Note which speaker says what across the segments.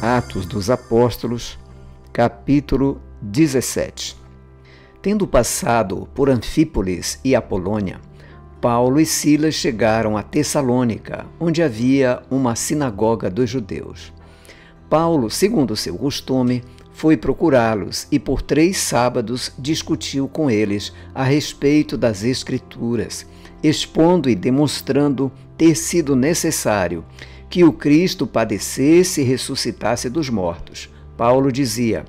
Speaker 1: Atos dos Apóstolos, capítulo 17. Tendo passado por Anfípolis e Apolônia, Paulo e Silas chegaram a Tessalônica, onde havia uma sinagoga dos judeus. Paulo, segundo seu costume, foi procurá-los e por 3 sábados discutiu com eles a respeito das Escrituras, expondo e demonstrando ter sido necessário que o Cristo padecesse e ressuscitasse dos mortos. Paulo dizia: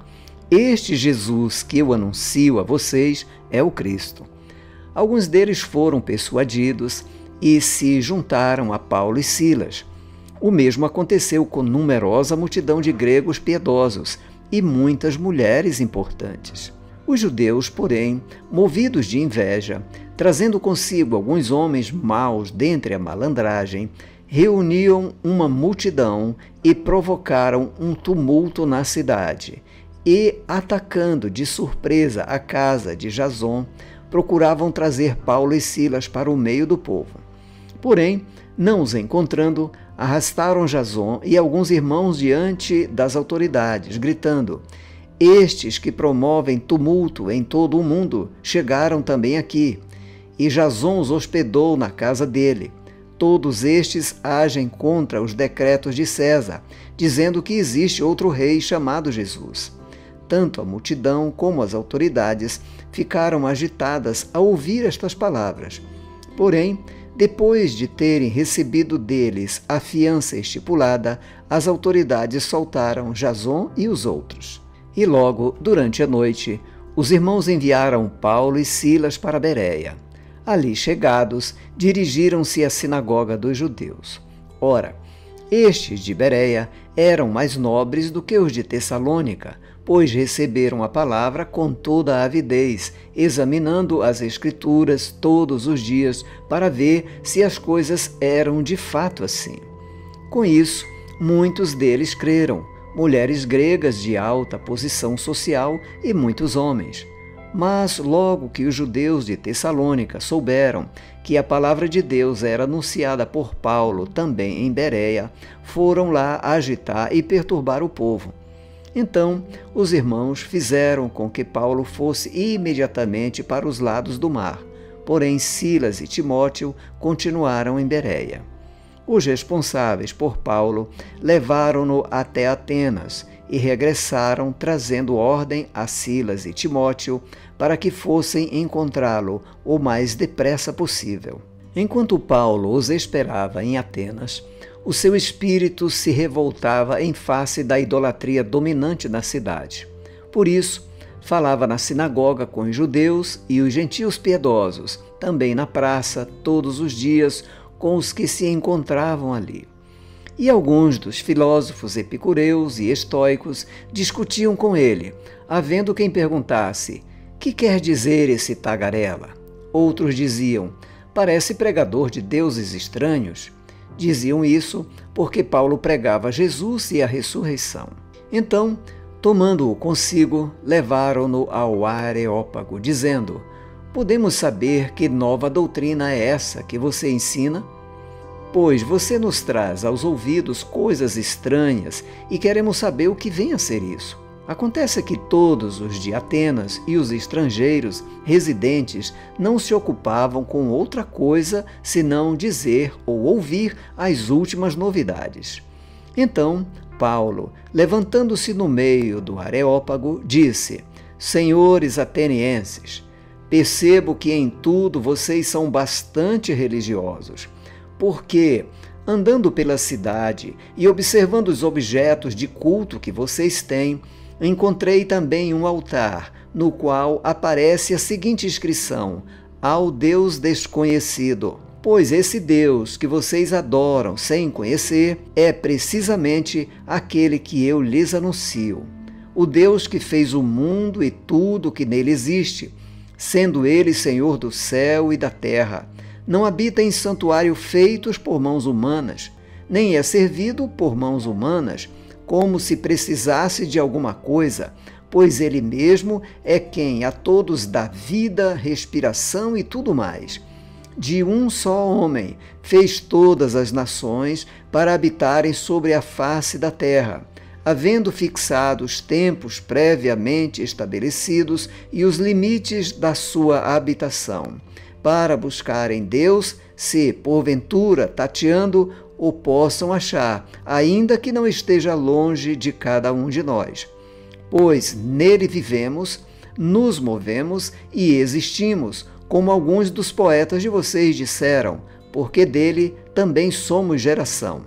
Speaker 1: "Este Jesus que eu anuncio a vocês é o Cristo." Alguns deles foram persuadidos e se juntaram a Paulo e Silas. O mesmo aconteceu com numerosa multidão de gregos piedosos e muitas mulheres importantes. Os judeus, porém, movidos de inveja, trazendo consigo alguns homens maus dentre a malandragem, reuniam uma multidão e provocaram um tumulto na cidade, e, atacando de surpresa a casa de Jason, procuravam trazer Paulo e Silas para o meio do povo. Porém, não os encontrando, arrastaram Jason e alguns irmãos diante das autoridades, gritando: "Estes que promovem tumulto em todo o mundo chegaram também aqui." E Jason os hospedou na casa dele. Todos estes agem contra os decretos de César, dizendo que existe outro rei chamado Jesus. Tanto a multidão como as autoridades ficaram agitadas ao ouvir estas palavras. Porém, depois de terem recebido deles a fiança estipulada, as autoridades soltaram Jason e os outros. E logo, durante a noite, os irmãos enviaram Paulo e Silas para Bereia. Ali chegados, dirigiram-se à sinagoga dos judeus. Ora, estes de Bereia eram mais nobres do que os de Tessalônica, pois receberam a palavra com toda a avidez, examinando as Escrituras todos os dias para ver se as coisas eram de fato assim. Com isso, muitos deles creram, mulheres gregas de alta posição social e muitos homens. Mas logo que os judeus de Tessalônica souberam que a palavra de Deus era anunciada por Paulo também em Bereia, foram lá agitar e perturbar o povo. Então, os irmãos fizeram com que Paulo fosse imediatamente para os lados do mar, porém Silas e Timóteo continuaram em Bereia. Os responsáveis por Paulo levaram-no até Atenas e regressaram trazendo ordem a Silas e Timóteo para que fossem encontrá-lo o mais depressa possível. Enquanto Paulo os esperava em Atenas, o seu espírito se revoltava em face da idolatria dominante na cidade. Por isso, falava na sinagoga com os judeus e os gentios piedosos, também na praça, todos os dias, com os que se encontravam ali. E alguns dos filósofos epicureus e estoicos discutiam com ele, havendo quem perguntasse: "Que quer dizer esse tagarela?" Outros diziam: "Parece pregador de deuses estranhos." Diziam isso porque Paulo pregava Jesus e a ressurreição. Então, tomando-o consigo, levaram-no ao Areópago, dizendo: "Podemos saber que nova doutrina é essa que você ensina? Pois você nos traz aos ouvidos coisas estranhas e queremos saber o que vem a ser isso." Acontece que todos os de Atenas e os estrangeiros residentes não se ocupavam com outra coisa senão dizer ou ouvir as últimas novidades. Então, Paulo, levantando-se no meio do Areópago, disse: "Senhores atenienses, percebo que em tudo vocês são bastante religiosos, porque, andando pela cidade e observando os objetos de culto que vocês têm, encontrei também um altar, no qual aparece a seguinte inscrição: ao Deus desconhecido. Pois esse Deus que vocês adoram sem conhecer é precisamente aquele que eu lhes anuncio. O Deus que fez o mundo e tudo que nele existe, sendo ele Senhor do céu e da terra. Não habita em santuário feitos por mãos humanas, nem é servido por mãos humanas, como se precisasse de alguma coisa, pois ele mesmo é quem a todos dá vida, respiração e tudo mais. De um só homem fez todas as nações para habitarem sobre a face da terra, havendo fixado os tempos previamente estabelecidos e os limites da sua habitação, para buscarem Deus, se, porventura, tateando, o possam achar, ainda que não esteja longe de cada um de nós. Pois nele vivemos, nos movemos e existimos, como alguns dos poetas de vocês disseram, porque dele também somos geração.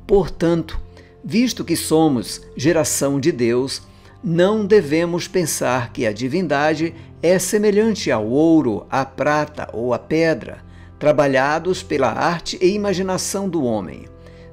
Speaker 1: Portanto, visto que somos geração de Deus, não devemos pensar que a divindade é semelhante ao ouro, à prata ou à pedra, trabalhados pela arte e imaginação do homem.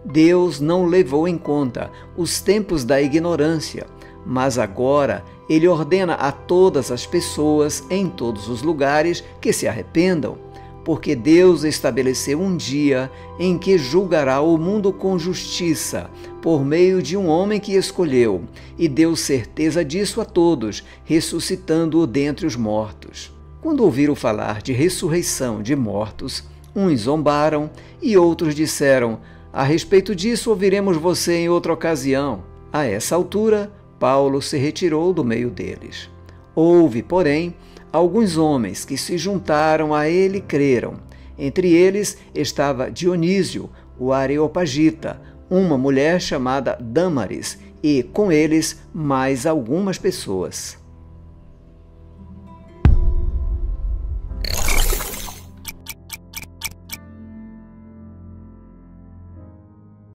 Speaker 1: Deus não levou em conta os tempos da ignorância, mas agora Ele ordena a todas as pessoas em todos os lugares que se arrependam, porque Deus estabeleceu um dia em que julgará o mundo com justiça, por meio de um homem que escolheu, e deu certeza disso a todos, ressuscitando-o dentre os mortos. Quando ouviram falar de ressurreição de mortos, uns zombaram e outros disseram: a respeito disso ouviremos você em outra ocasião. A essa altura, Paulo se retirou do meio deles. Houve, porém, alguns homens que se juntaram a ele e creram. Entre eles estava Dionísio, o Areopagita, uma mulher chamada Dâmaris, e com eles mais algumas pessoas.